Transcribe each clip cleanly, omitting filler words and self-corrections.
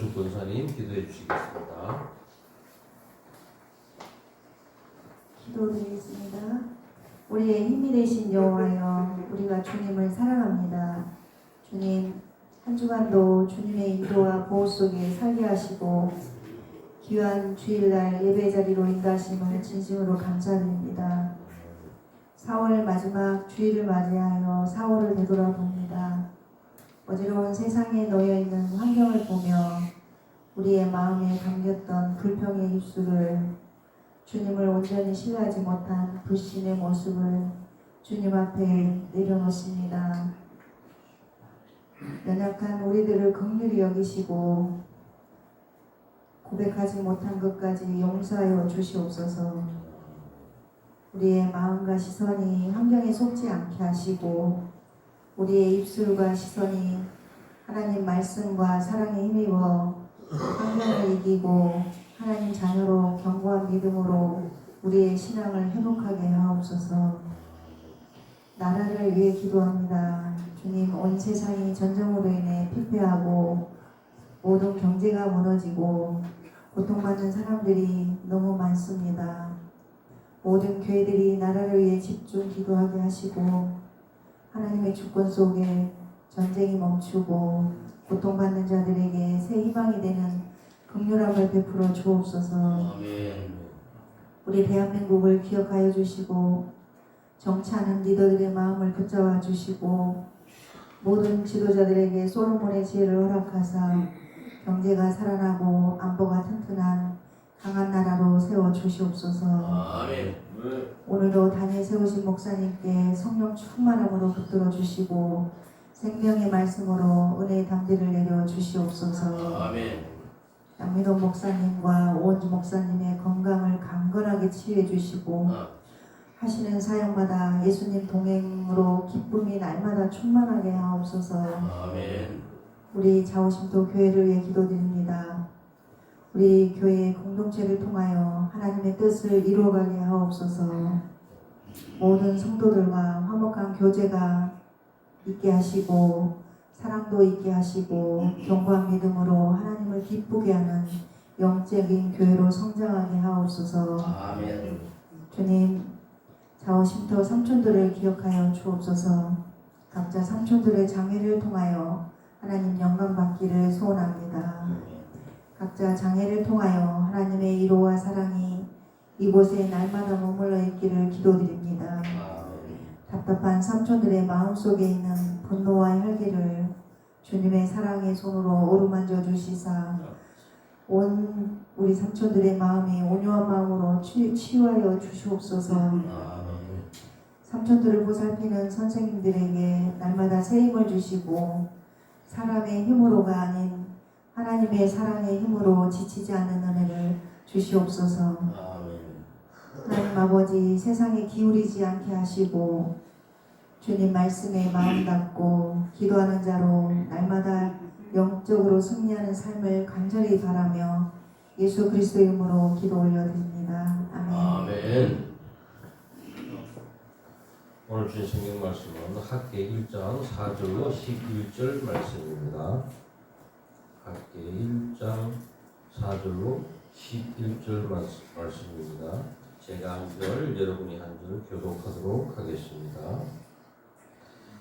조은숙 권사님 기도해 주시겠습니다. 기도드리겠습니다. 우리의 힘이 되신 여호와여, 우리가 주님을 사랑합니다. 주님, 한 주간도 주님의 인도와 보호 속에 살게 하시고 귀한 주일날 예배 자리로 인도하심을 진심으로 감사드립니다. 4월 마지막 주일을 맞이하여 4월을 되돌아봅니다. 어지러운 세상에 놓여있는 환경을 보며 우리의 마음에 담겼던 불평의 입술을, 주님을 온전히 신뢰하지 못한 불신의 모습을 주님 앞에 내려놓습니다. 연약한 우리들을 긍휼히 여기시고 고백하지 못한 것까지 용서하여 주시옵소서. 우리의 마음과 시선이 환경에 속지 않게 하시고 우리의 입술과 시선이 하나님 말씀과 사랑에 힘입어 환경을 이기고 하나님 자녀로 견고한 믿음으로 우리의 신앙을 회복하게 하옵소서. 나라를 위해 기도합니다. 주님, 온 세상이 전쟁으로 인해 피폐하고 모든 경제가 무너지고 고통받는 사람들이 너무 많습니다. 모든 교회들이 나라를 위해 집중 기도하게 하시고 하나님의 주권 속에 전쟁이 멈추고 고통받는 자들에게 새 희망이 되는 긍휼함을 베풀어 주옵소서. 우리 대한민국을 기억하여 주시고 정치하는 리더들의 마음을 붙잡아 주시고 모든 지도자들에게 솔로몬의 지혜를 허락하사 경제가 살아나고 안보가 튼튼한 강한 나라로 세워 주시옵소서. 아멘. 오늘도 단에 세우신 목사님께 성령 충만함으로 붙들어 주시고 생명의 말씀으로 은혜의 담대를 내려 주시옵소서. 아멘. 양민호 목사님과 오원주 목사님의 건강을 강건하게 치유해 주시고 하시는 사역마다 예수님 동행으로 기쁨이 날마다 충만하게 하옵소서. 아멘. 우리 자오심도 교회를 위해 기도드립니다. 우리 교회의 공동체를 통하여 하나님의 뜻을 이루어가게 하옵소서. 모든 성도들과 화목한 교제가 있게 하시고 사랑도 있게 하시고 견고한 믿음으로 하나님을 기쁘게 하는 영적인 교회로 성장하게 하옵소서. 아멘. 주님, 자오심터 삼촌들을 기억하여 주옵소서. 각자 삼촌들의 장애를 통하여 하나님 영광 받기를 소원합니다. 각자 장애를 통하여 하나님의 위로와 사랑이 이곳에 날마다 머물러 있기를 기도드립니다. 답답한 삼촌들의 마음속에 있는 분노와 혈기를 주님의 사랑의 손으로 어루만져 주시사 온 우리 삼촌들의 마음이 온유한 마음으로 치유하여 주시옵소서. 삼촌들을 보살피는 선생님들에게 날마다 새 힘을 주시고 사람의 힘으로가 아닌 하나님의 사랑의 힘으로 지치지 않는 은혜를 주시옵소서. 하나님 아버지, 세상에 기울이지 않게 하시고 주님 말씀에 마음 닫고 기도하는 자로 날마다 영적으로 승리하는 삶을 간절히 바라며 예수 그리스도의 이름으로 기도 올려드립니다. 아멘. 아멘. 오늘 주신 성경 말씀은 학개 1장 4절로 11절 말씀입니다. 학개 1장 4절로 11절 말씀입니다. 제가 한 절, 여러분이 한 절 교독하도록 하겠습니다.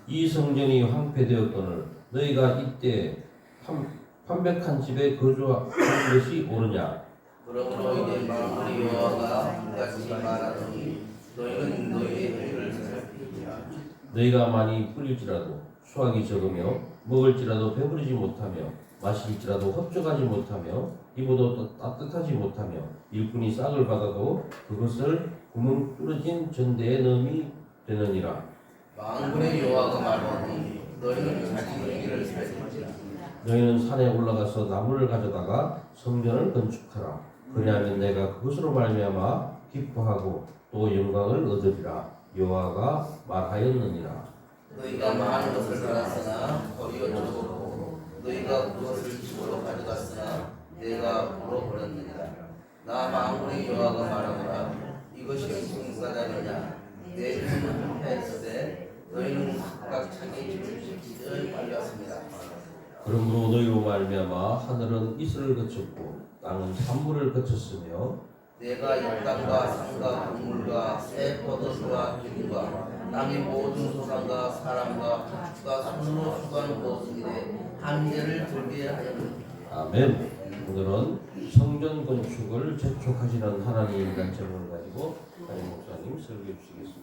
이 성전이 황폐되었거늘 너희가 이때 판백한 집에 거주하는 것이 옳으냐? 그러므로 이제 우리 여호와가 이같이 말하노니 너희는 너희의 행위를 살피라. 너희가 많이 뿌릴지라도 수확이 적으며 먹을지라도 배부르지 못하며 마실지라도 흡족하지 못하며 입어도 따뜻하지 못하며 일꾼이 싹을 받아도 그것을 구멍 뚫어진 전대에 넣음이 되느니라. 만군의 여호와가 말하노니 너희는 자기 행위를 살피라. 너희는 산에 올라가서 나무를 가져다가 성전을 건축하라. 그리하면 내가 그것으로 말미암아 기뻐하고 또 영광을 얻으리라. 여호와가 말하였느니라. 너희가 많은 것을 받았으나 버리었고 너희가 그것을 집으로 가져갔으나 내가 물어버렸느니라. 나 만군의 여호와가 말하노라. 이것이 성사자느냐? 내 이름은 패했으되 너희는 각각 자기 집을 지키기를 알렸습니다. 그러므로 너희로 말미암아 하늘은 이슬을 거쳤고 땅은 산물을 거쳤으며 내가 이 땅과 산과 동물과 새 포도주와 기름과 땅의 모든 소산과 사람과 가축과 손으로 수고하는 무엇을 이래 한계를 들게 하였느니라. 아멘. 오늘은 성전 건축을 재촉하시는 하나님이라는 제목을 가지고 담임 목사님 설교해 주시겠습니다.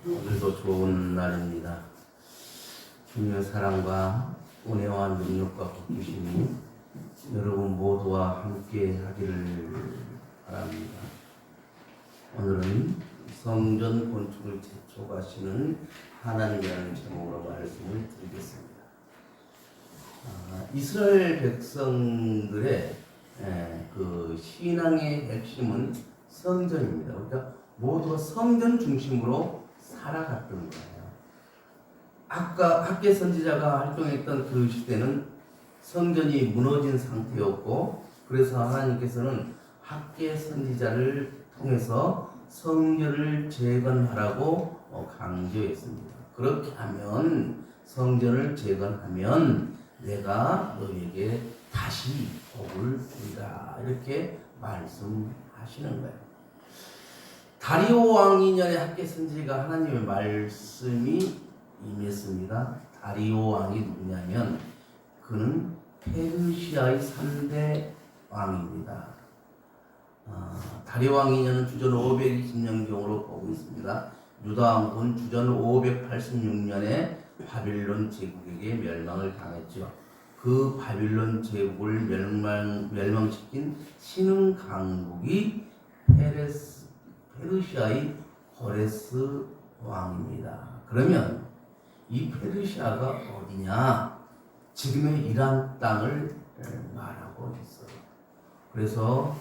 오늘도 좋은 날입니다. 주님의 사랑과 은혜와 능력과 복주심이 여러분 모두와 함께 하기를 바랍니다. 오늘은 성전 건축을 재촉하시는 하나님이라는 제목으로 말씀을 드리겠습니다. 이스라엘 백성들의 그 신앙의 핵심은 성전입니다. 그러니까 모두가 성전 중심으로 살아갔던 거예요. 아까 학계 선지자가 활동했던 그 시대는 성전이 무너진 상태였고, 그래서 하나님께서는 학계 선지자를 통해서 성전을 재건하라고 강조했습니다. 그렇게 하면, 성전을 재건하면 내가 너에게 다시 복을 주리라, 이렇게 말씀하시는 거예요. 다리오 왕 2년에 학계 선지자가 하나님의 말씀이 임했습니다. 다리오 왕이 누구냐면 그는 페르시아의 3대 왕입니다. 다리오 왕 2년은 주전 520년경으로 보고 있습니다. 유다 왕국은 주전 586년에 바빌론 제국에게 멸망을 당했죠. 그 바빌론 제국을 멸망시킨 신흥 강국이 페르시아의 호레스 왕입니다. 그러면 이 페르시아가 어디냐? 지금의 이란 땅을 말하고 있어요. 그래서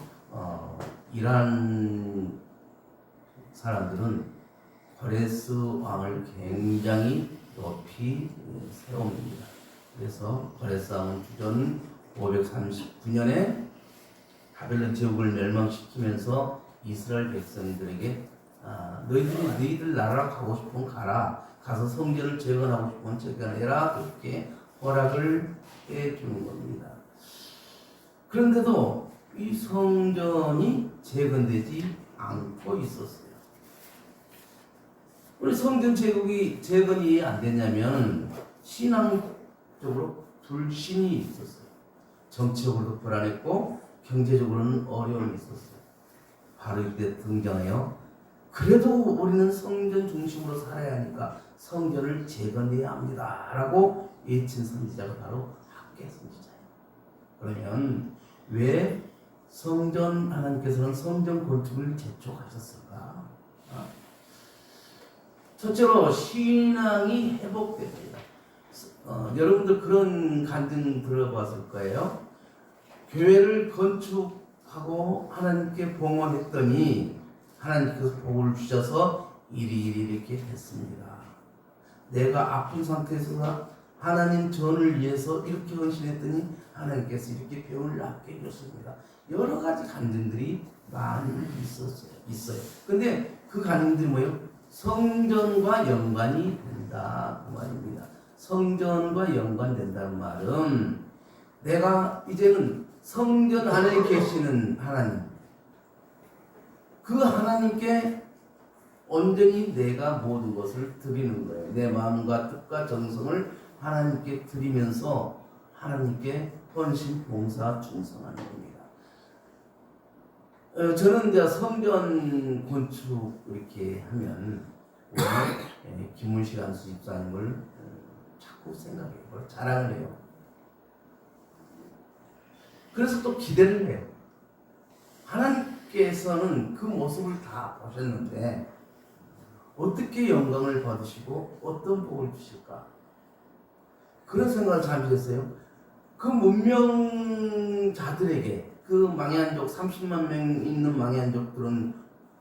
이란 사람들은 호레스 왕을 굉장히 높이 세웁니다. 그래서 호레스 왕은 주전 539년에 바벨론 제국을 멸망시키면서 이스라엘 백성들에게 너희들 나라로 가고 싶으면 가라, 가서 성전을 재건하고 싶으면 재건해라, 그렇게 허락을 해주는 겁니다. 그런데도 이 성전이 재건되지 않고 있었어요. 우리 성전 재건이 안 됐냐면 신앙적으로 불신이 있었어요. 정치적으로도 불안했고 경제적으로는 어려움이 있었어요. 바로 이때 등장해요. 그래도 우리는 성전 중심으로 살아야 하니까 성전을 재건해야 합니다, 라고 외친 선지자가 바로 학계 선지자예요. 그러면 왜 하나님께서는 성전 건축을 재촉하셨을까? 첫째로 신앙이 회복됩니다. 여러분들 그런 간증 들어봤을 거예요. 교회를 건축하고 하나님께 봉헌했더니 하나님께서 복을 주셔서 일이 이렇게 됐습니다. 내가 아픈 상태에서 하나님 전을 위해서 이렇게 헌신했더니 하나님께서 이렇게 병을 낫게 해줬습니다. 여러 가지 간증들이 많이 있어요. 근데 그 간증들이 뭐예요? 성전과 연관이 된다, 그 말입니다. 성전과 연관된다는 말은 내가 이제는 성전 안에 계시는 하나님, 그 하나님께 온전히 내가 모든 것을 드리는 거예요. 내 마음과 뜻과 정성을 하나님께 드리면서 하나님께 헌신, 봉사, 충성하는 겁니다. 저는 이제 성전 건축 이렇게 하면 오늘 김문식 안수 집사님을 자꾸 생각해요. 자랑을 해요. 그래서 또 기대를 해요. 하나님께서는 그 모습을 다 보셨는데 어떻게 영광을 받으시고 어떤 복을 주실까? 그런 생각을 잠시 했어요. 그 문명자들에게, 그 망해한족 30만 명 있는 망해한족들은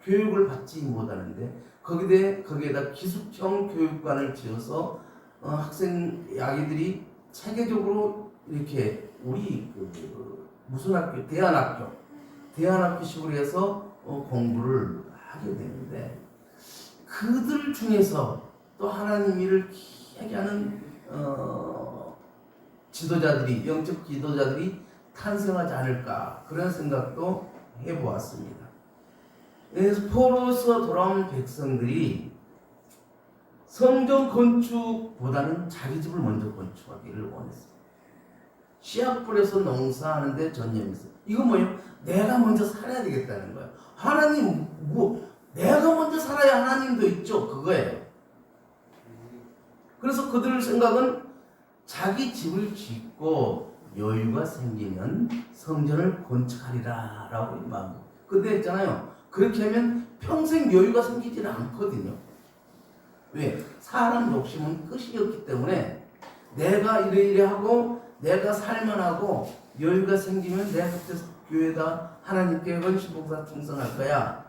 교육을 받지 못하는데 거기에다 기숙형 교육관을 지어서 학생 아이들이 체계적으로 이렇게 우리 무슨 학교? 대안학교식으로 해서 공부를 하게 되는데 그들 중에서 또 하나님 일을 귀하게 하는 지도자들이 영적 지도자들이 탄생하지 않을까 그런 생각도 해보았습니다. 그래서 포로에서 돌아온 백성들이 성전 건축보다는 자기 집을 먼저 건축하기를 원했어요. 씨앗불에서 농사하는데 전념했어요. 이건 뭐예요? 내가 먼저 살아야 되겠다는 거예요. 하나님 내가 먼저 살아야 하나님도 있죠. 그거예요. 그래서 그들 생각은 자기 집을 짓고 여유가 생기면 성전을 건축하리라 라고 마음. 근데 있잖아요. 그렇게 하면 평생 여유가 생기지는 않거든요. 왜? 사람 욕심은 끝이 없기 때문에 내가 이래 하고 내가 살만하고 여유가 생기면 내가 그때 교회다 하나님께 헌신봉사 충성할 거야.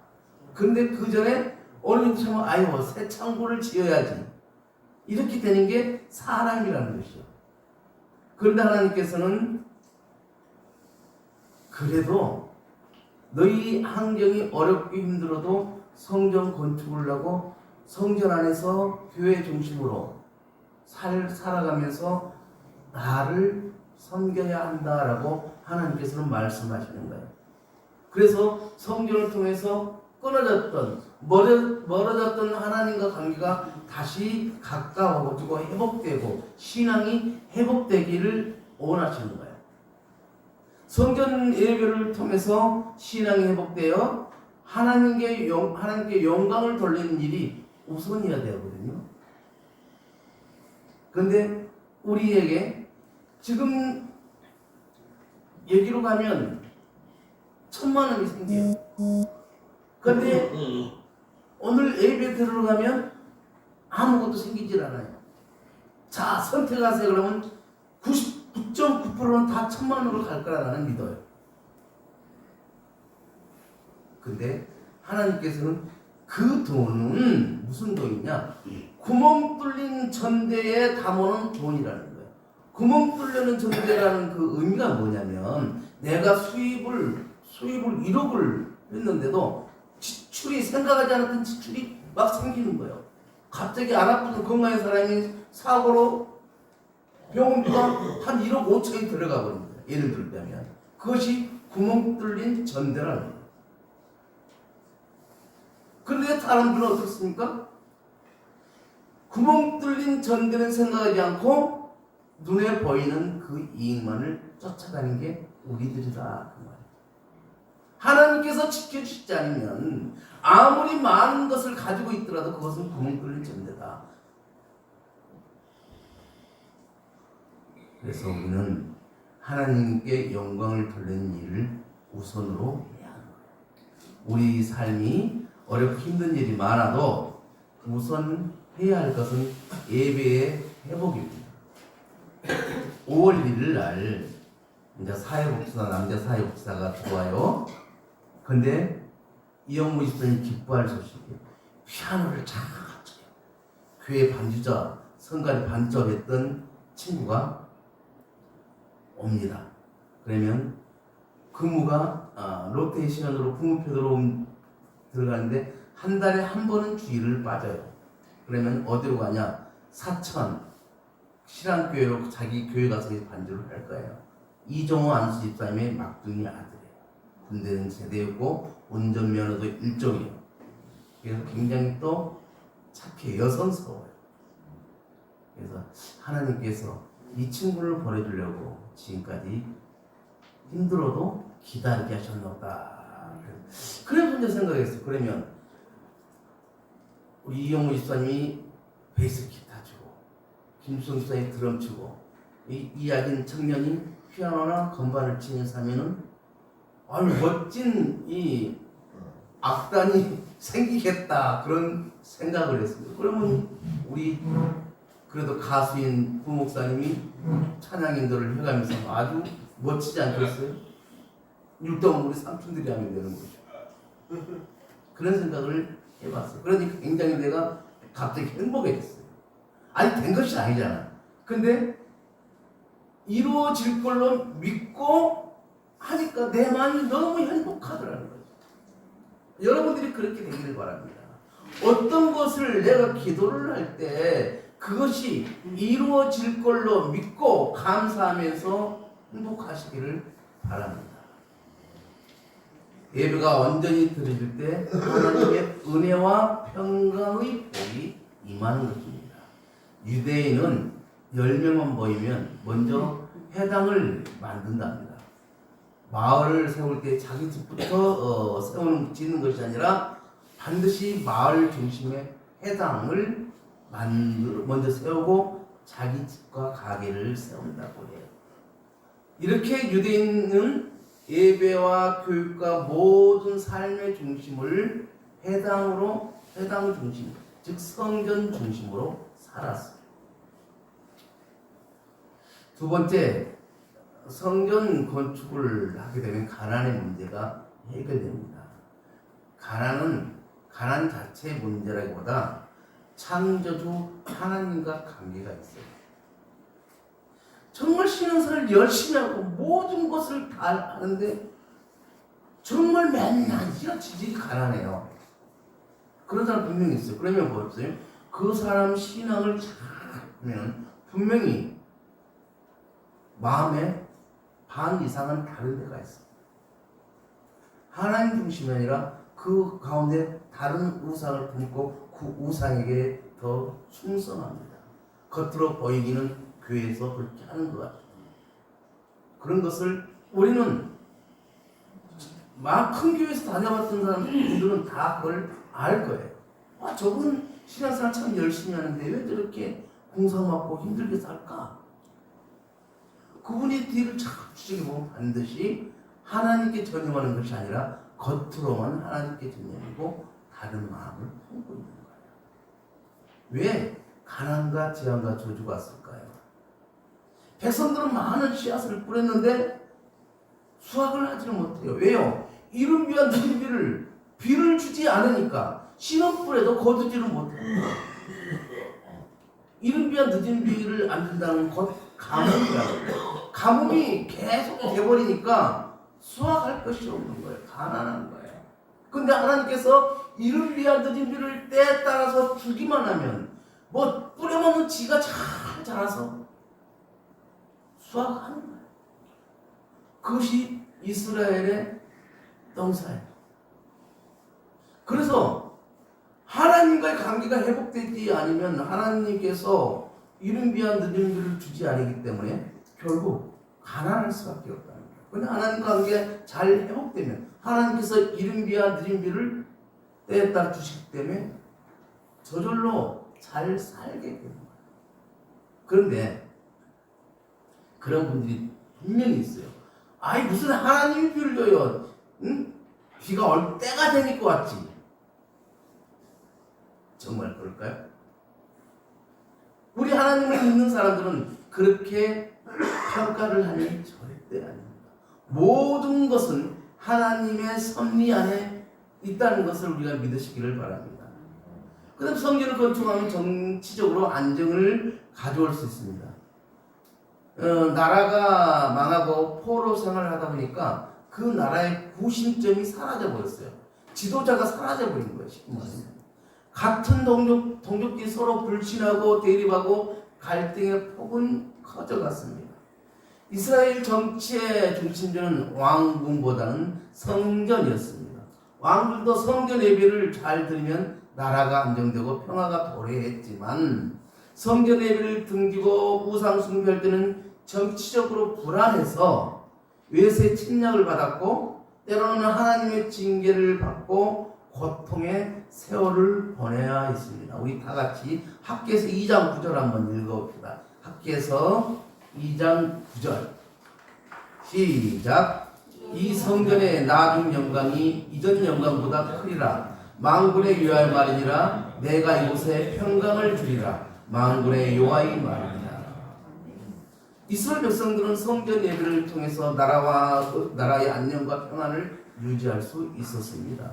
근데 그 전에 얼른 참아 아유 새 창고를 지어야지. 이렇게 되는 게 사람이라는 것이요. 그런데 하나님께서는 그래도 너희 환경이 어렵고 힘들어도 성전 건축을 하고 성전 안에서 교회 중심으로 살아가면서 나를 섬겨야 한다라고 하나님께서는 말씀하시는 거예요. 그래서 성전을 통해서 끊어졌던 멀어졌던 하나님과 관계가 다시 가까워지고 회복되고 신앙이 회복되기를 원하시는 거예요. 성전 예배를 통해서 신앙이 회복되어 하나님께 영광을 돌리는 일이 우선이어야 되거든요. 그런데 우리에게 지금 얘기로 가면 1,000만 원이 생겨요. 그런데 오늘 예배 들어가면 아무것도 생기질 않아요. 자, 선택하세요. 그러면 99.9%는 다 1,000만 원으로 갈 거라 나는 믿어요. 근데 하나님께서는 그 돈은 무슨 돈이냐? 구멍 뚫린 전대에 담아놓은 돈이라는 거예요. 구멍 뚫리는 전대라는 그 의미가 뭐냐면 내가 수입을 1억을 했는데도 지출이 생각하지 않았던 지출이 막 생기는 거예요. 갑자기 안 아픈 건강한 사람이 사고로 병원비가 한 1억 5천이 들어가 버린 거예요. 예를 들자면 그것이 구멍 뚫린 전대라는 거예요. 그런데 사람들은 어떻습니까? 구멍 뚫린 전대는 생각하지 않고 눈에 보이는 그 이익만을 쫓아가는 게 우리들이다 그 말이에요. 하나님께서 지켜주시지 않으면 아무리 많은 것을 가지고 있더라도 그것은 구멍 뚫린 전대다. 그래서 우리는 하나님께 영광을 돌리는 일을 우선으로 해야 하는 거예요. 우리 삶이 어렵고 힘든 일이 많아도 우선 해야 할 것은 예배의 회복입니다. 5월 1일 날 이제 사회복지사 남자 사회복지사가 들어와요. 근데 이영무 집사님 기뻐할 소식이에요. 피아노를 잘 쳐요. 교회 반주자 성가대 반주자 했던 친구가 옵니다. 그러면 근무가 로테이션으로 근무표대로 들어가는데 한 달에 한 번은 주일을 빠져요. 그러면 어디로 가냐? 사천 신앙교회로 자기 교회 가서 반주를 할 거예요. 이종호 안수 집사님의 막둥이 아들이에요. 군대는 제대했고 운전면허도 1종이에요. 그래서 굉장히 또 착해 여성스러워요. 그래서 하나님께서 이 친구를 보내주려고 지금까지 힘들어도 기다리게 하셨나보다. 그래서 이제 생각했어요. 그러면 우리 이영무 집사님이 베이스 기타 치고 김수영 집사님이 드럼 치고 이 이야기는 청년이 피아노나 건반을 치면서 하면은 아주 멋진 이 악단이 생기겠다 그런 생각을 했습니다. 그러면 우리 그래도 가수인 부목사님이 찬양인들을 해가면서 아주 멋지지 않겠어요? 율동 우리 삼촌들이 하면 되는 거죠. 그런 생각을 해봤어요. 그러니까 굉장히 내가 갑자기 행복해졌어요. 아니 된 것이 아니잖아. 근데 이루어질 걸로 믿고 하니까 내 마음이 너무 행복하더라는 거죠. 여러분들이 그렇게 되기를 바랍니다. 어떤 것을 내가 기도를 할 때 그것이 이루어질 걸로 믿고 감사하면서 행복하시기를 바랍니다. 예배가 온전히 드려질 때 하나님의 은혜와 평강의 복이 임하는 것입니다. 유대인은 10명만 모이면 먼저 회당을 만든답니다. 마을을 세울 때 자기 집부터 짓는 것이 아니라 반드시 마을 중심의 회당을 먼저 세우고 자기 집과 가게를 세운다고 해요. 이렇게 유대인은 예배와 교육과 모든 삶의 중심을 회당 중심, 즉 성전 중심으로 살았어요. 두 번째, 성전 건축을 하게 되면 가난의 문제가 해결됩니다. 가난 자체의 문제라기보다 창조주 하나님과 관계가 있어요. 정말 신앙생활을 열심히 하고 모든 것을 다 하는데 정말 맨날 지나치게 가난해요. 그런 사람 분명히 있어요. 그러면 뭐였어요? 그 사람 신앙을 잘 하면 분명히 마음에 반 이상은 다른 데가 있어요. 하나님 중심이 아니라 그 가운데 다른 우상을 품고 그 우상에게 더 충성합니다. 겉으로 보이기는 교회에서 그렇게 하는 것 같아요. 그런 것을 우리는 막 큰 교회에서 다녀봤던 사람들은 다 그걸 알 거예요. 아, 저분 신앙생활 참 열심히 하는데 왜 저렇게 공사맞고 힘들게 살까? 그분이 뒤를 자꾸 추적해보면 반드시 하나님께 전념하는 것이 아니라 겉으로만 하나님께 전념하고 다른 마음을 품고 있는 거예요. 왜 가난과 재앙과 저주가 왔을까요? 백성들은 많은 씨앗을 뿌렸는데 수확을 하지를 못해요. 왜요? 이른 비와 늦은 비를 주지 않으니까 씨는 뿌려도 거두지를 못해요. 이른 비와 늦은 비를 안 준다는 것 가뭄이라고. 가뭄이 계속 돼버리니까 수확할 것이 없는 거예요. 가난한 거예요. 근데 하나님께서 이른 비와 늦은 비를 때에 따라서 주기만 하면 뭐 뿌려먹는 지가 잘 자라서 수확하는 거예요. 그것이 이스라엘의 동사예요. 그래서 하나님과의 관계가 회복되지 않으면 하나님께서 이른 비와 늦은 비를 주지 않기 때문에 결국 가난할 수밖에 없다는 거예요. 그런데 하나님과 관계가 잘 회복되면 하나님께서 이른 비와 늦은 비를 때에 따라 주시기 때문에 저절로 잘 살게 되는 거예요. 그런데 그런 분들이 분명히 있어요. 아이 무슨 하나님이 비를 줘요. 응? 비가 올 때가 되니까 왔지. 정말 그럴까요? 우리 하나님을 믿는 사람들은 그렇게 평가를 하면 절대 아닙니다. 모든 것은 하나님의 섭리 안에 있다는 것을 우리가 믿으시기를 바랍니다. 그 다음 성전을 건축하면 정치적으로 안정을 가져올 수 있습니다. 나라가 망하고 포로 생활을 하다 보니까 그 나라의 구심점이 사라져 버렸어요. 지도자가 사라져 버린 거예요. 같은 동족끼리 서로 불신하고 대립하고 갈등의 폭은 커져갔습니다. 이스라엘 정치의 중심지는 왕궁보다는 성전이었습니다. 왕들도 성전 예배를 잘 드리면 나라가 안정되고 평화가 도래했지만 성전 예배를 등지고 우상 숭배할 때는 정치적으로 불안해서 외세 침략을 받았고 때로는 하나님의 징계를 받고 고통의 세월을 보내야 했습니다. 우리 다 같이 학개서 2장 9절 한번 읽어봅시다. 학개서 2장 9절 시작. 이 성전의 나중 영광이 이전 영광보다 크리라. 만군의 여호와의 말이니라. 내가 이곳에 평강을 주리라. 만군의 여호와의 말이니라. 이스라엘 백성들은 성전 예배를 통해서 나라의 안녕과 평안을 유지할 수 있었습니다.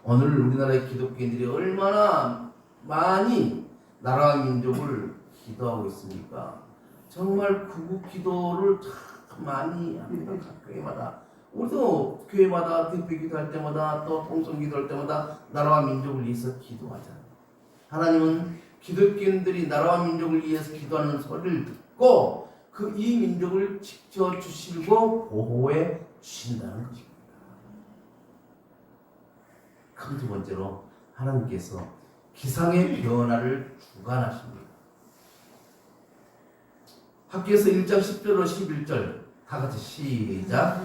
오늘 우리나라의 기독교인들이 얼마나 많이 나라와 민족을 기도하고 있습니까? 정말 구국 기도를 참 많이 합니다. 각 교회마다. 우리도 교회마다 대표 기도할 때마다 또 통성 기도할 때마다 나라와 민족을 위해서 기도하잖아요. 하나님은 기독교인들이 나라와 민족을 위해서 기도하는 소리를 듣고 이 민족을 지켜주시고 보호해 주신다는 것입니다. 큰 두 번째로 하나님께서 기상의 변화를 주관하십니다. 학교에서 1장 10절로 11절 다 같이 시작.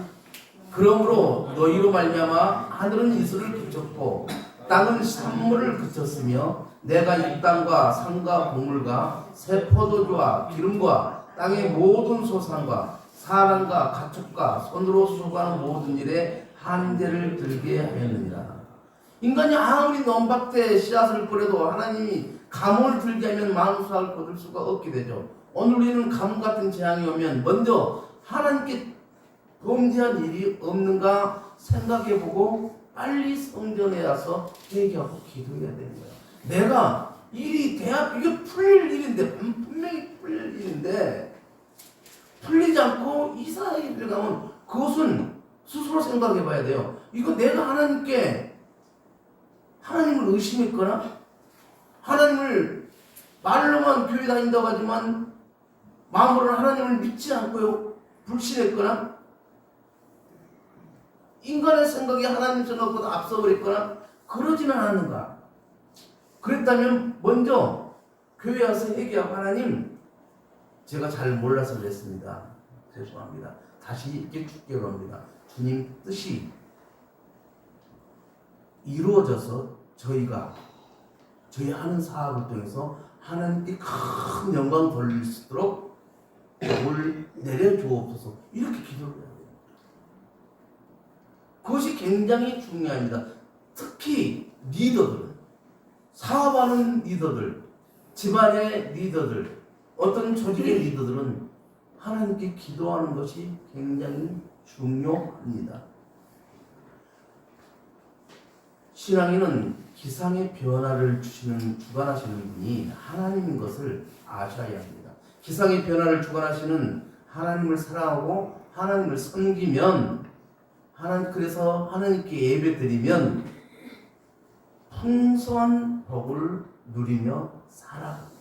그러므로 너희로 말미암아 하늘은 이슬을 그쳤고 땅은 산물을 그쳤으며 내가 이 땅과 산과 곡물과 새 포도주와 기름과 땅의 모든 소산과 사람과 가축과 손으로 수고하는 모든 일에 한대를 들게 하였느니라. 인간이 아무리 넘박대 씨앗을 뿌려도 하나님이 감을 들게 하면 만수를 거둘 수가 없게 되죠. 오늘 우리는 감 같은 재앙이 오면 먼저 하나님께 범죄한 일이 없는가 생각해보고 빨리 성전에 와서 회개하고 기도해야 되는 거예요. 내가 일이 돼야 이게 풀릴 일인데, 분명히 풀릴 일인데 풀리지 않고 이상하게 들어가면 그것은 스스로 생각해 봐야 돼요. 이거 내가 하나님을 의심했거나 하나님을 말로만 교회 다닌다고 하지만 마음으로는 하나님을 믿지 않고요 불신했거나 인간의 생각이 하나님 생각보다 앞서버렸거나 그러지는 않는가. 그랬다면 먼저 교회 와서 회개하고 하나님 제가 잘 몰라서 그랬습니다. 죄송합니다. 다시 이렇게 죽기로 합니다. 주님 뜻이 이루어져서 저희 하는 사업을 통해서 하나님께 큰 영광 돌릴 수 있도록 복을 내려주옵소서 이렇게 기도를 해야 돼요. 그것이 굉장히 중요합니다. 특히 리더들은 사업하는 리더들, 집안의 리더들, 어떤 조직의 리더들은 하나님께 기도하는 것이 굉장히 중요합니다. 신앙인은 기상의 변화를 주관하시는 분이 하나님인 것을 아셔야 합니다. 기상의 변화를 주관하시는 하나님을 사랑하고 하나님을 섬기면 그래서 하나님께 예배드리면 풍성한 복을 누리며 살아갑니다.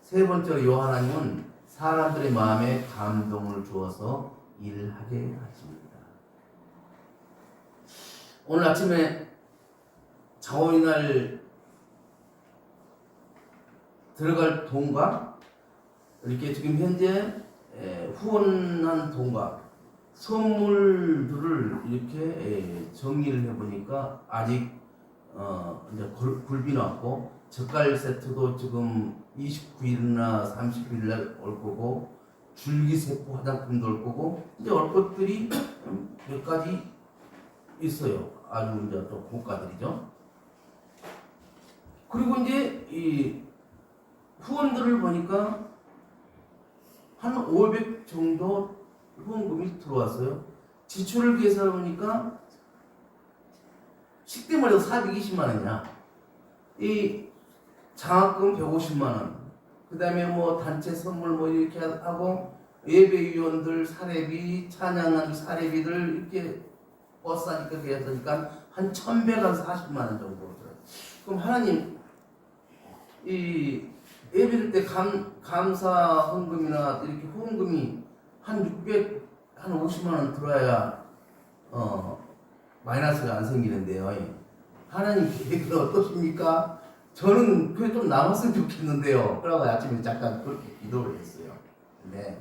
세 번째로 하나님은 사람들의 마음에 감동을 주어서 일하게 하십니다. 오늘 아침에 자원이날 들어갈 돈과 이렇게 지금 현재 후원한 돈과 선물들을 이렇게 정리를 해보니까 아직 이제 굴비 났고 젓갈 세트도 지금 29일이나 30일 날 올 거고 줄기세포 화장품도 올 거고 이제 올 것들이 몇 가지 있어요. 아주 이제 또 고가들이죠. 그리고 이제 이 후원들을 보니까 한 500 정도 후원금이 들어왔어요. 지출을 계산해 보니까 식대머리도 420만 원이야. 이 장학금 150만 원. 그 다음에 뭐 단체 선물 뭐 이렇게 하고 예배위원들 사례비, 찬양한 사례비들 이렇게 버스 하니까 그랬으니까 한 1140만 원 정도 들어요. 그럼 하나님 이 예배를 때 감사 헌금이나 이렇게 후원금이 한 600, 한 50만 원 들어야 마이너스가 안 생기는데요. 하나님 계획은 어떠십니까? 저는 그게 좀 남았으면 좋겠는데요. 그러고 아침에 잠깐 그렇게 기도를 했어요. 근데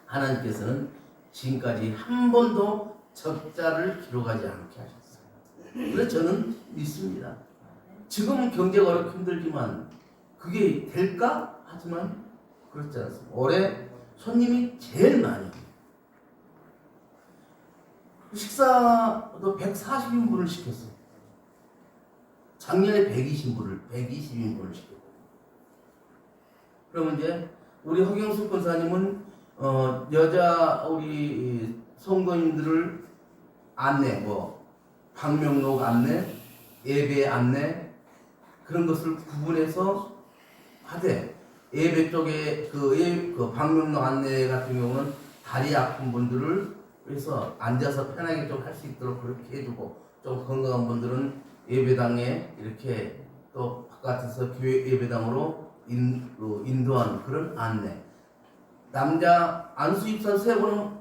하나님께서는 지금까지 한 번도 적자를 기록하지 않게 하셨어요. 그래서 저는 믿습니다. 지금은 경제가 어렵고 힘들지만 그게 될까? 하지만 그렇지 않습니다. 올해 손님이 제일 많이 식사도 140인분을 시켰어요. 작년에 120인분을 시켰고. 그러면 이제 우리 허경수 권사님은 여자 우리 성도님들을 안내, 방명록 안내, 예배 안내 그런 것을 구분해서 하되 예배 쪽에 그 방문로 안내 같은 경우는 다리 아픈 분들을 그래서 앉아서 편하게 좀 할 수 있도록 그렇게 해주고, 좀 건강한 분들은 예배당에 이렇게 또 바깥에서 교회 예배당으로 인도하는 그런 안내. 남자 안수 입사 3번은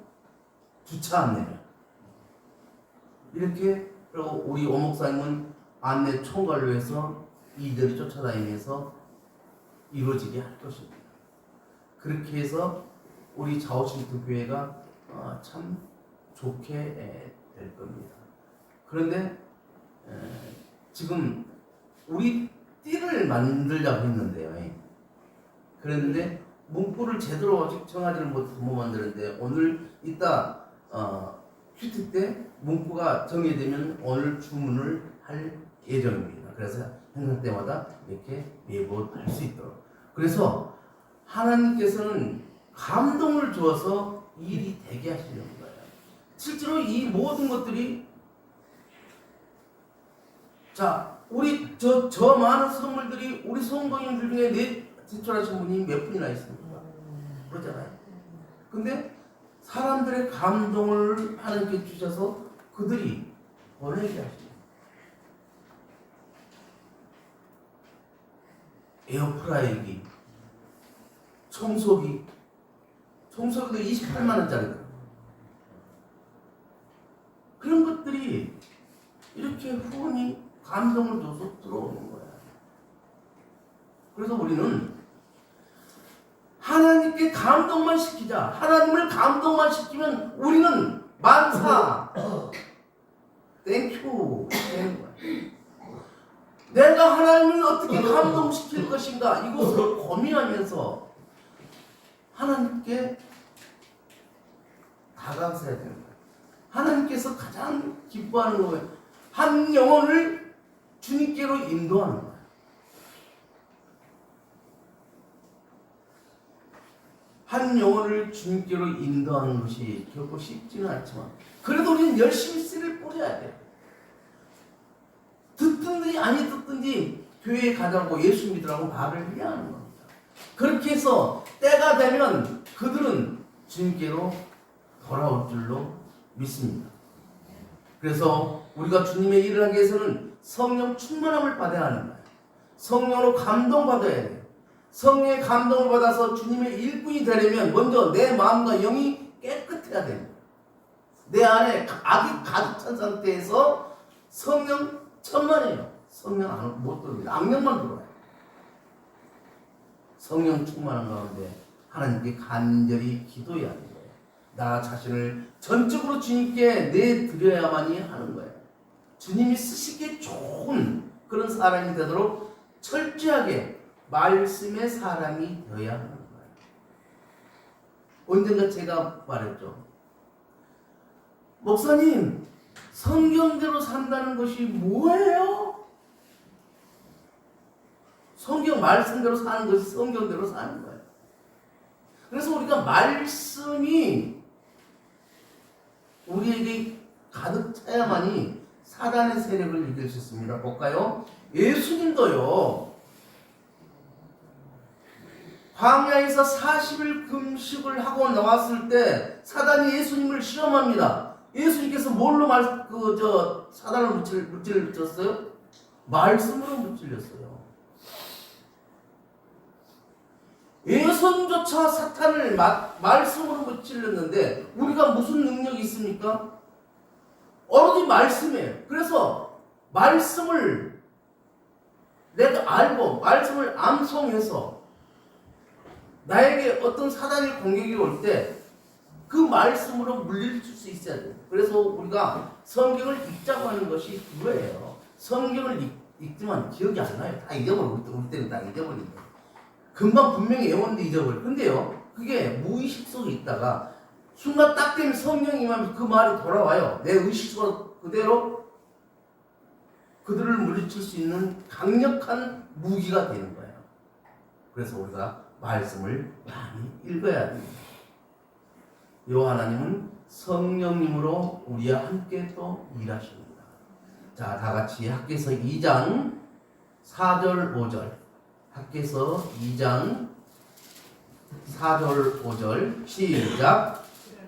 주차 안내를 이렇게, 그리고 우리 오목사님은 안내 총괄로 해서 이들이 쫓아다니면서 이루어지게 할 것입니다. 그렇게 해서 우리 자오신트 교회가 참 좋게 될 겁니다. 그런데 지금 우리 띠를 만들려고 했는데요. 그랬는데 문구를 제대로 아직 정하지를 못해서 못 만드는데, 오늘 이따 큐티 때 문구가 정해되면 오늘 주문을 할 예정입니다. 그래서 행사 때마다 이렇게 예보할 수 있도록. 그래서 하나님께서는 감동을 주어서 일이 되게 하시는 거예요. 실제로 이 모든 것들이, 자, 우리 저 많은 선물들이 우리 성도님들 중에 제출하신 분이 몇 분이나 있습니까? 그렇잖아요. 근데 사람들의 감동을 하나님께 주셔서 그들이 보내게 하십니다. 에어프라이기, 청소기도 28만원짜리다. 그런 것들이 이렇게 후원이 감동을 줘서 들어오는 거야. 그래서 우리는 하나님께 감동만 시키자. 하나님을 감동만 시키면 우리는 만사 땡큐 되는 거야. 내가 하나님을 어떻게 감동시킬 것인가, 이것을 고민하면서 하나님께 다가서야 되는 거야. 하나님께서 가장 기뻐하는 거예요. 한 영혼을 주님께로 인도하는 거야. 한 영혼을 주님께로 인도하는 것이 결코 쉽지는 않지만, 그래도 우리는 열심히 씨를 뿌려야 돼. 듣든지 아니 듣든지 교회에 가자고 예수 믿으라고 말을 해야 하는 겁니다. 그렇게 해서 때가 되면 그들은 주님께로 돌아올 줄로 믿습니다. 그래서 우리가 주님의 일을 하기 위해서는 성령 충만함을 받아야 하는 거예요. 성령으로 감동받아야 돼요. 성령의 감동을 받아서 주님의 일꾼이 되려면 먼저 내 마음과 영이 깨끗해야 됩니다. 내 안에 악이 가득 찬 상태에서 성령 천만이에요. 성령 못 들어옵니다. 악령만 들어와요. 성령 충만한 가운데 하나님께 간절히 기도해야 하는 거예요. 나 자신을 전적으로 주님께 내드려야만이 하는 거예요. 주님이 쓰시기에 좋은 그런 사람이 되도록 철저하게 말씀의 사람이 되어야 하는 거예요. 언젠가 제가 말했죠. 목사님, 성경대로 산다는 것이 뭐예요? 성경 말씀대로 사는 것이 성경대로 사는 거예요. 그래서 우리가 말씀이 우리에게 가득 차야만이 사단의 세력을 이길 수 있습니다. 볼까요? 예수님도요, 광야에서 40일 금식을 하고 나왔을 때 사단이 예수님을 시험합니다. 예수님께서 뭘로 사단을 무찔렀어요? 말씀으로 무찔렸어요. 예선조차 사탄을 말씀으로 무찔렀는데 우리가 무슨 능력이 있습니까? 오로지 말씀이에요. 그래서 말씀을 내가 알고 말씀을 암송해서 나에게 어떤 사단의 공격이 올 때 그 말씀으로 물리칠 수 있어야 돼요. 그래서 우리가 성경을 읽자고 하는 것이 그거예요. 성경을 읽지만 기억이 안 나요. 다 잊어버려. 우리 때는 다 잊어버린다. 금방 분명히 영혼도 잊어버려. 근데요, 그게 무의식 속에 있다가 순간 딱 되면 성령이 임하면 그 말이 돌아와요. 내 의식 속으로 그대로 그들을 물리칠 수 있는 강력한 무기가 되는 거예요. 그래서 우리가 말씀을 많이 읽어야 됩니다. 요 하나님은 성령님으로 우리와 함께 또 일하십니다. 자, 다 같이 학개서 2장 4절 5절 학개서 2장 4절 5절 시작.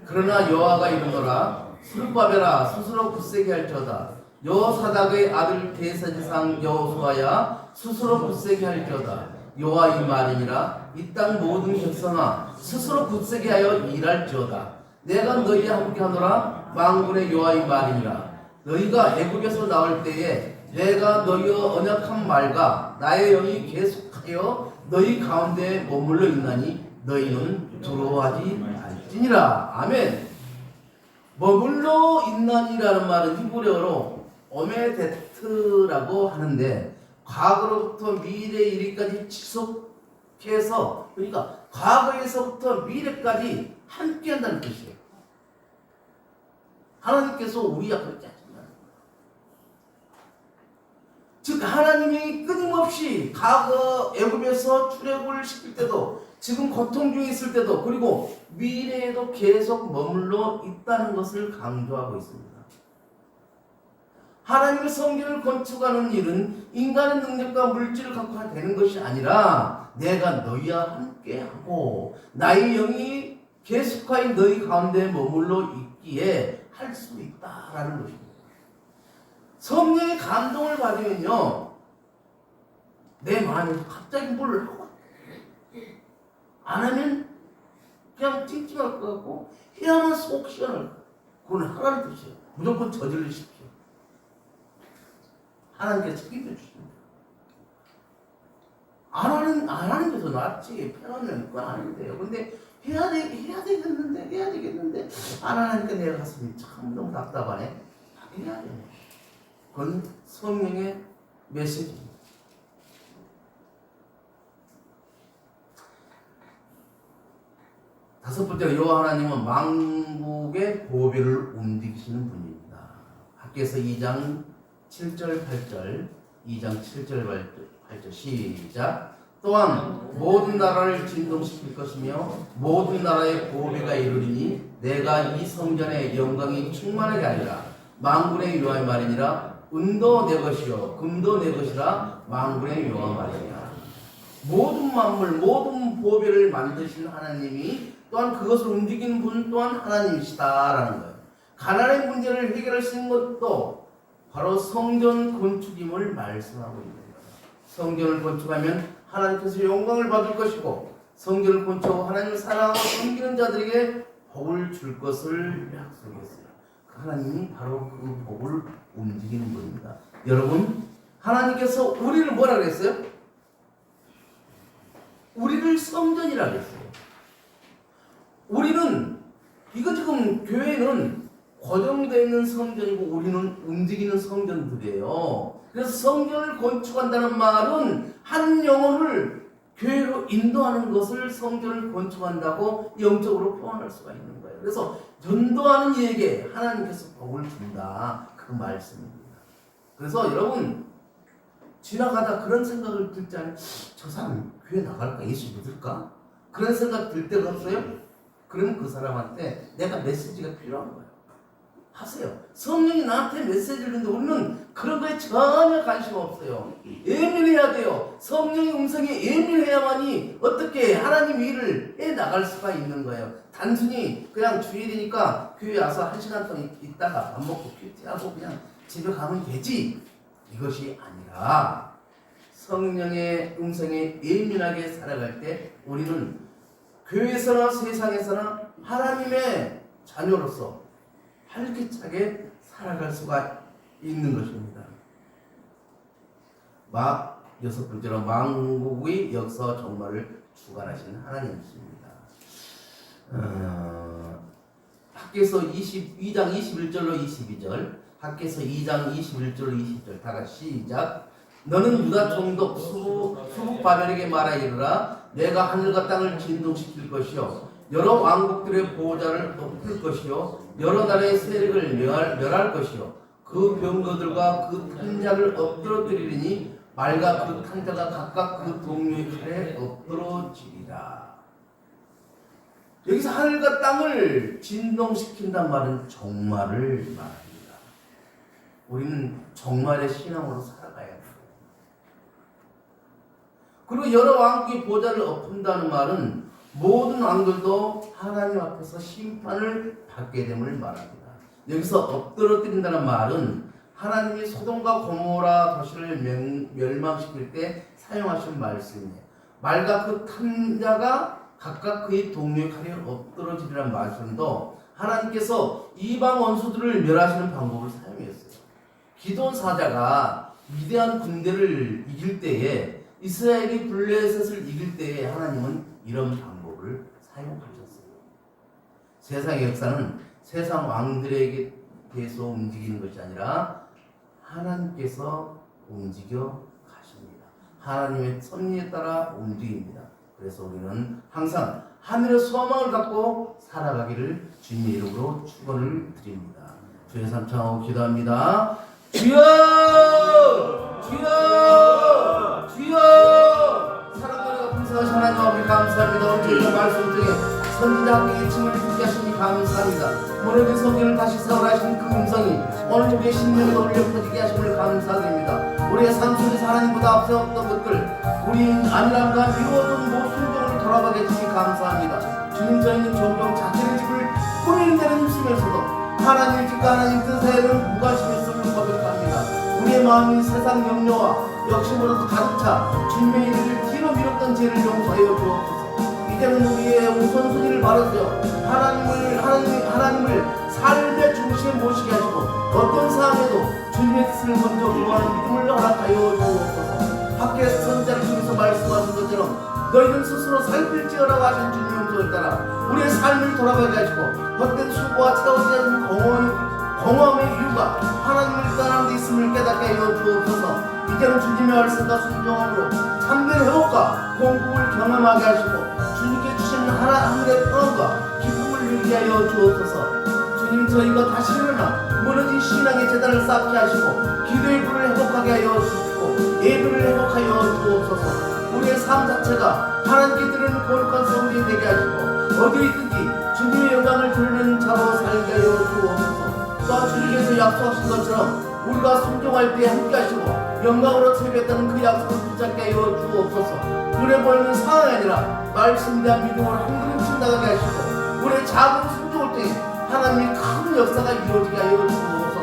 그러나 여호와가 이르노라 스룹바벨아 스스로 굳세게 할지어다. 여호사닥의 아들 대사지상 여호수아야 스스로 굳세게 할지어다. 여호와 이 말이니라 이 땅 모든 백성아 스스로 굳세게 하여 일할지어다. 내가 너희와 함께하노라 만군의 여호와 이 말이니라. 너희가 애굽에서 나올 때에 내가 너희와 언약한 말과 나의 영이 계속하여 너희 가운데 머물러 있나니 너희는 두려워하지 말지니라. 아멘. 머물러 있나니라는 말은 히브리어로 오메데트라고 하는데 과거로부터 미래 이르기까지 지속해서, 그러니까 과거에서부터 미래까지 함께 한다는 뜻이에요. 하나님께서 우리와 그렇게 하신다는 거예요. 즉 하나님이 끊임없이 과거 애굽에서 출애굽을 시킬 때도, 지금 고통 중에 있을 때도, 그리고 미래에도 계속 머물러 있다는 것을 강조하고 있습니다. 하나님의 성전을 건축하는 일은 인간의 능력과 물질을 갖고 되는 것이 아니라 내가 너희와 함께하고 나의 영이 계속하여 너희 가운데 머물러 있기에 할 수 있다라는 것입니다. 성령의 감동을 받으면요, 내 마음에서 갑자기 뭘 하고 안 하면 그냥 찡찡할 것 같고 해야만 속 시원할 것 같고, 그건 하라는 뜻이에요. 무조건 저지르십시오. 하나님께서 책임져 주십니다. 안 하는 게 더 낫지. 편하면 그건 아닌데요. 근데 해야 되겠는데 안 하니까 내가 가슴이 참 너무 답답하네. 해야 돼. 그건 성령의 메시지입니다. 다섯 번째로 여호와 하나님은 만국의 보배를 움직이시는 분입니다. 학개서 2장 7절 8절 2장 7절 8절 시작. 또한 모든 나라를 진동시킬 것이며 모든 나라의 보배가 이루리니 내가 이 성전의 영광이 충만하게 하리라. 만군의 여호와의 말이니라. 은도 내 것이요 금도 내 것이라. 만군의 여호와 말이니라. 모든 만물 모든 보배를 만드신 하나님이 또한 그것을 움직이는 분 또한 하나님이시다라는 거예요. 가난의 문제를 해결할 수 있는 것도 바로 성전 건축임을 말씀하고 있는 거예요. 성전을 건축하면 하나님께서 영광을 받을 것이고, 성전을 건축하고 하나님을 사랑하고 섬기는 자들에게 복을 줄 것을 약속했어요. 하나님이 바로 그 복을 움직이는 분입니다. 여러분, 하나님께서 우리를 뭐라 그랬어요? 우리를 성전이라 그랬어요. 우리는, 이거 지금 교회는 고정되어 있는 성전이고 우리는 움직이는 성전들이에요. 그래서 성전을 건축한다는 말은 한 영혼을 교회로 인도하는 것을 성전을 건축한다고 영적으로 표현할 수가 있는 거예요. 그래서 전도하는 이에게 하나님께서 복을 준다, 그 말씀입니다. 그래서 여러분, 지나가다 그런 생각을 들 때, 저 사람 교회 나갈까? 예수 믿을까? 그런 생각 들 때가 없어요? 그러면 그 사람한테 내가 메시지가 필요한 거예요. 하세요. 성령이 나한테 메시지를 주는데 우리는 그런 거에 전혀 관심 없어요. 예민해야 돼요. 성령의 음성에 예민해야만이 어떻게 하나님 일을 해 나갈 수가 있는 거예요. 단순히 그냥 주일이니까 교회 와서 1시간 동안 있다가 밥 먹고 큐티하고 그냥 집에 가면 되지, 이것이 아니라 성령의 음성에 예민하게 살아갈 때 우리는 교회에서나 세상에서나 하나님의 자녀로서 활기차게 살아갈 수가 있는 것입니다. 여섯 번째로 만국의 역사 정말을 주관하시는 하나님이십니다. 학개서 22장 21절로 22절, 학개서 2장 21절로 22절 다 같이 시작. 너는 유다 총독 수북바벨에게 말하 이르라. 내가 하늘과 땅을 진동시킬 것이요 여러 왕국들의 보호자를 엎을 것이요 여러 나라의 세력을 멸할 것이요 그 병거들과 그 탄자를 엎드러뜨리리니 말과 그 탄자가 각각 그 동료의 칼에 엎드러지리라. 여기서 하늘과 땅을 진동시킨단 말은 종말을 말합니다. 우리는 종말의 신앙으로 살아가야 돼요. 그리고 여러 왕국의 보좌를 엎은다는 말은 모든 왕들도 하나님 앞에서 심판을 받게 됨을 말합니다. 여기서 엎드러뜨린다는 말은 하나님이 소돔과 고모라 도시를 멸망시킬 때 사용하신 말씀이에요. 말과 그 탐자가 각각 그의 동료의 칼에 엎드러지리란 말씀도 하나님께서 이방 원수들을 멸하시는 방법을 사용했어요. 기드온 사자가 위대한 군대를 이길 때에, 이스라엘이 블레셋을 이길 때에 하나님은 이런 방법을 사용하셨어요. 세상의 역사는 세상 왕들에게 대해서 움직이는 것이 아니라 하나님께서 움직여 가십니다. 하나님의 섭리에 따라 움직입니다. 그래서 우리는 항상 하늘의 소망을 갖고 살아가기를 주님의 이름으로 축원을 드립니다. 주의 삼창하고 기도합니다. 주여! 주여! 주여! 사랑하고 풍성하신 하나님 아버지 감사합니다. 오늘 저희가 말씀 중에 선지자 학교의 칭을 듣게 하시니 감사합니다. 무너진 성경을 다시 세워라신 그 음성이 오늘 우리의 심령에 울려 퍼지게 하심을 감사드립니다. 우리의 삶 속에서 하나님보다 앞세웠던 것들, 우리 안일함과 미워둔 모순종을 돌아가게 해주시니 감사합니다. 주님, 저희는 종종 자신의 집을 꾸미는 데는 힘쓰면서도 하나님의 집과 하나님 뜻에는 무관심했음을 고백합니다. 우리의 마음이 세상 염려와 욕심으로도 가득 차 주님의 이름을 뒤로 밀었던 죄를 용서하여 주옵소서. 이제는 우리의 우선순위를 바르세요. 하나님을 삶의 중심에 모시게 하시고 어떤 상황에도 주님의 뜻을 먼저 구하는 믿음을 허락하여 주옵소서. 밖에서 선자를 통해서 말씀하신 것처럼 너희는 스스로 살필지어라고 하신 주님의 음성을 따라 우리의 삶을 돌아가게 하시고 헛된 수고와 채워지지 않는 공허함의 이유가 하나님을 떠나는 데 있음을 깨닫게 하여 주옵소서. 이제는 주님의 말씀과 순종함으로 참된 회복과 공급을 경험하게 하시고 주님께 주시는 하늘의 평안과 기쁨을 누리게 하여 주옵소서. 주님, 저희가 다시 일어나 무너진 신앙의 재단을 쌓게 하시고 기도의 불을 회복하게 하여 주시고 예배를 회복하여 주옵소서. 우리의 삶 자체가 하나님께 드리는 거룩한 성전이 되게 하시고 어디에 있든지 주님의 영광을 드리는 자로 살게 하여 주옵소서. 또 주님께서 약속하신 것처럼 우리가 순종할 때 함께 하시고 영광으로 채우겠다는 그 약속을 붙잡게 하여 주옵소서. 눈에 보이는 상황이 아니라 말씀에 대한 믿음으로 한 걸음씩 나가게 하시고 우리의 작은 순종을 통해 하나님의 큰 역사가 이루어지게 하여 주옵소서.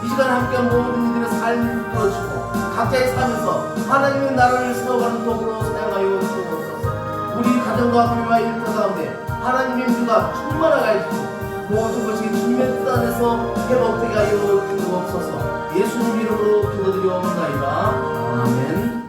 이 시간 함께한 모든 이들의 삶을 풀어주시고 각자의 삶에서 하나님의 나라를 세워가는 도구로 사용하여 주옵소서. 우리 가정과 교회와 일터 가운데 하나님의 민주가 충만하게 하시고 모든 것이 주님의 뜻 안에서 회복되게 하여 주옵소서. 예수님 이름으로 기도드리옵나이다. 아멘.